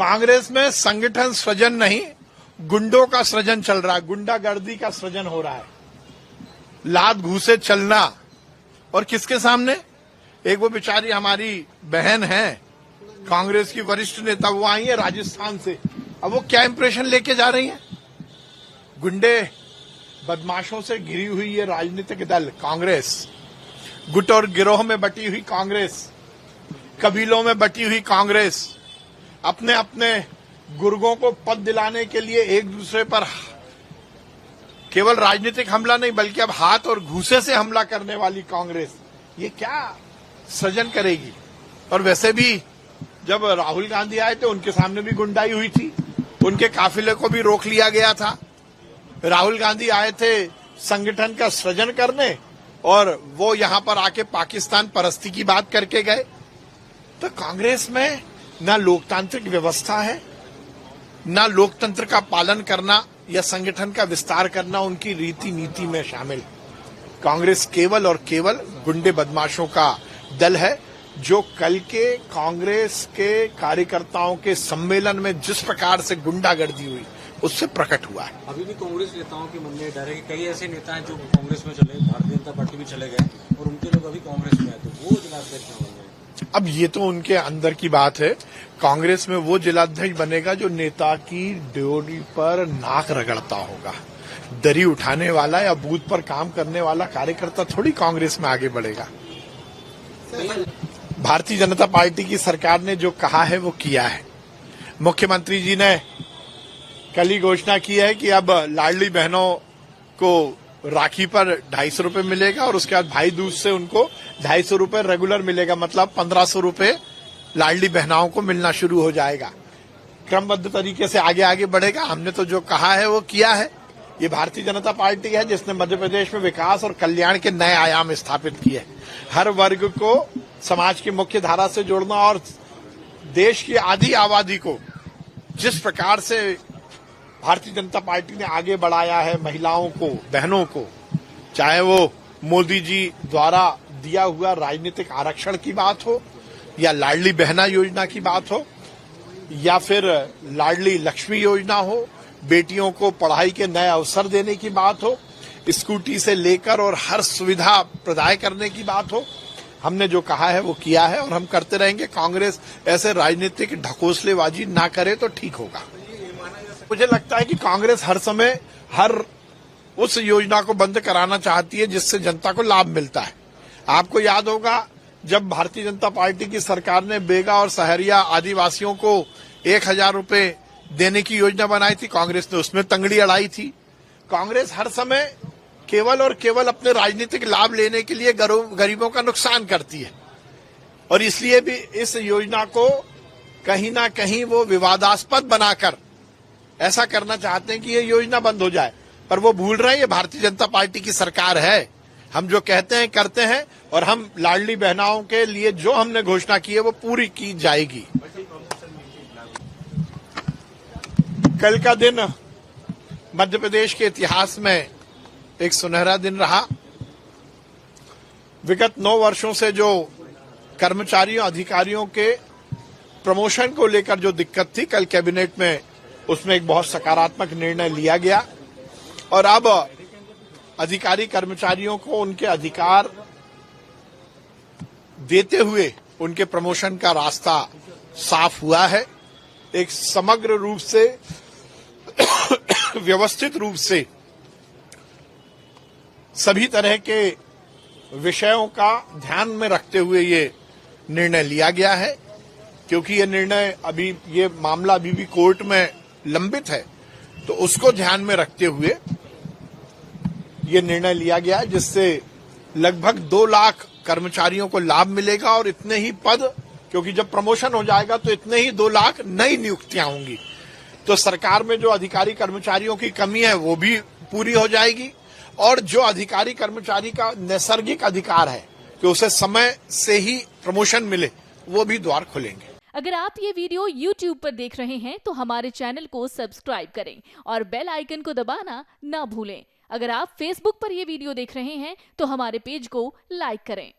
कांग्रेस में संगठन सृजन नहीं, गुंडों का सृजन चल रहा है, गुंडागर्दी का सृजन हो रहा है, लात घूसे चलना। और किसके सामने? एक वो बेचारी हमारी बहन है, कांग्रेस की वरिष्ठ नेता, वो आई है राजस्थान से। अब वो क्या इंप्रेशन लेके जा रही है? गुंडे बदमाशों से घिरी हुई ये राजनीतिक दल कांग्रेस, गुट और गिरोह में बटी हुई कांग्रेस, कबीलों में बटी हुई कांग्रेस, अपने अपने गुर्गों को पद दिलाने के लिए एक दूसरे पर केवल राजनीतिक हमला नहीं बल्कि अब हाथ और घूसे से हमला करने वाली कांग्रेस, ये क्या सृजन करेगी? और वैसे भी जब राहुल गांधी आए थे उनके सामने भी गुंडाई हुई थी, उनके काफिले को भी रोक लिया गया था। राहुल गांधी आए थे संगठन का सृजन करने और वो यहां पर आके पाकिस्तान परस्ती की बात करके गए। तो कांग्रेस में ना लोकतांत्रिक व्यवस्था है, ना लोकतंत्र का पालन करना या संगठन का विस्तार करना उनकी रीति नीति में शामिल। कांग्रेस केवल और केवल गुंडे बदमाशों का दल है, जो कल के कांग्रेस के कार्यकर्ताओं के सम्मेलन में जिस प्रकार से गुंडागर्दी हुई उससे प्रकट हुआ है। अभी भी कांग्रेस नेताओं के मन में डर है कि कई ऐसे नेता हैं जो कांग्रेस में चले, भारतीय जनता पार्टी में चले गए और उनके लोग अभी कांग्रेस में आए, तो वो जिलाध्यक्ष बन गए। अब ये तो उनके अंदर की बात है। कांग्रेस में वो जिलाध्यक्ष बनेगा जो नेता की ड्योटी पर नाक रगड़ता होगा। दरी उठाने वाला या बूथ पर काम करने वाला कार्यकर्ता थोड़ी कांग्रेस में आगे बढ़ेगा। भारतीय जनता पार्टी की सरकार ने जो कहा है वो किया है। मुख्यमंत्री जी ने कल ही घोषणा की है कि अब लाडली बहनों को राखी पर 250 रुपए मिलेगा और उसके बाद भाई दूज से उनको 250 रुपए रेगुलर मिलेगा, मतलब 1500 रुपए लाडली बहनाओं को मिलना शुरू हो जाएगा। क्रमबद्ध तरीके से आगे आगे बढ़ेगा। हमने तो जो कहा है वो किया है। ये भारतीय जनता पार्टी है जिसने मध्य प्रदेश में विकास और कल्याण के नए आयाम स्थापित किए। हर वर्ग को समाज की मुख्य धारा से जोड़ना और देश की आधी आबादी को जिस प्रकार से भारतीय जनता पार्टी ने आगे बढ़ाया है, महिलाओं को, बहनों को, चाहे वो मोदी जी द्वारा दिया हुआ राजनीतिक आरक्षण की बात हो या लाडली बहना योजना की बात हो या फिर लाडली लक्ष्मी योजना हो, बेटियों को पढ़ाई के नए अवसर देने की बात हो, स्कूटी से लेकर और हर सुविधा प्रदान करने की बात हो, हमने जो कहा है वो किया है और हम करते रहेंगे। कांग्रेस ऐसे राजनीतिक ढकोसलेबाजी ना करे तो ठीक होगा। मुझे लगता है कि कांग्रेस हर समय हर उस योजना को बंद कराना चाहती है जिससे जनता को लाभ मिलता है। आपको याद होगा जब भारतीय जनता पार्टी की सरकार ने बेगा और सहरिया आदिवासियों को 1000 रुपए देने की योजना बनाई थी, कांग्रेस ने उसमें तंगड़ी अड़ाई थी। कांग्रेस हर समय केवल और केवल अपने राजनीतिक लाभ लेने के लिए गरीबों का नुकसान करती है और इसलिए भी इस योजना को कहीं ना कहीं वो विवादास्पद बनाकर ऐसा करना चाहते हैं कि ये योजना बंद हो जाए, पर वो भूल रहे हैं ये भारतीय जनता पार्टी की सरकार है। हम जो कहते हैं करते हैं और हम लाडली बहनाओं के लिए जो हमने घोषणा की है वो पूरी की जाएगी। कल का दिन मध्य प्रदेश के इतिहास में एक सुनहरा दिन रहा। विगत 9 वर्षों से जो कर्मचारियों अधिकारियों के प्रमोशन को लेकर जो दिक्कत थी, कल कैबिनेट में उसमें एक बहुत सकारात्मक निर्णय लिया गया और अब अधिकारी कर्मचारियों को उनके अधिकार देते हुए उनके प्रमोशन का रास्ता साफ हुआ है। एक समग्र रूप से व्यवस्थित रूप से सभी तरह के विषयों का ध्यान में रखते हुए ये निर्णय लिया गया है, क्योंकि ये निर्णय ये मामला अभी भी कोर्ट में लंबित है, तो उसको ध्यान में रखते हुए ये निर्णय लिया गया है, जिससे लगभग 2 लाख कर्मचारियों को लाभ मिलेगा और इतने ही पद, क्योंकि जब प्रमोशन हो जाएगा तो इतने ही 2 लाख नई नियुक्तियां होंगी, तो सरकार में जो अधिकारी कर्मचारियों की कमी है वो भी पूरी हो जाएगी और जो अधिकारी कर्मचारी का नैसर्गिक अधिकार है कि उसे समय से ही प्रमोशन मिले, वो भी द्वार खुलेंगे। अगर आप ये वीडियो YouTube पर देख रहे हैं तो हमारे चैनल को सब्सक्राइब करें और बेल आइकन को दबाना ना भूलें। अगर आप Facebook पर ये वीडियो देख रहे हैं तो हमारे पेज को लाइक करें।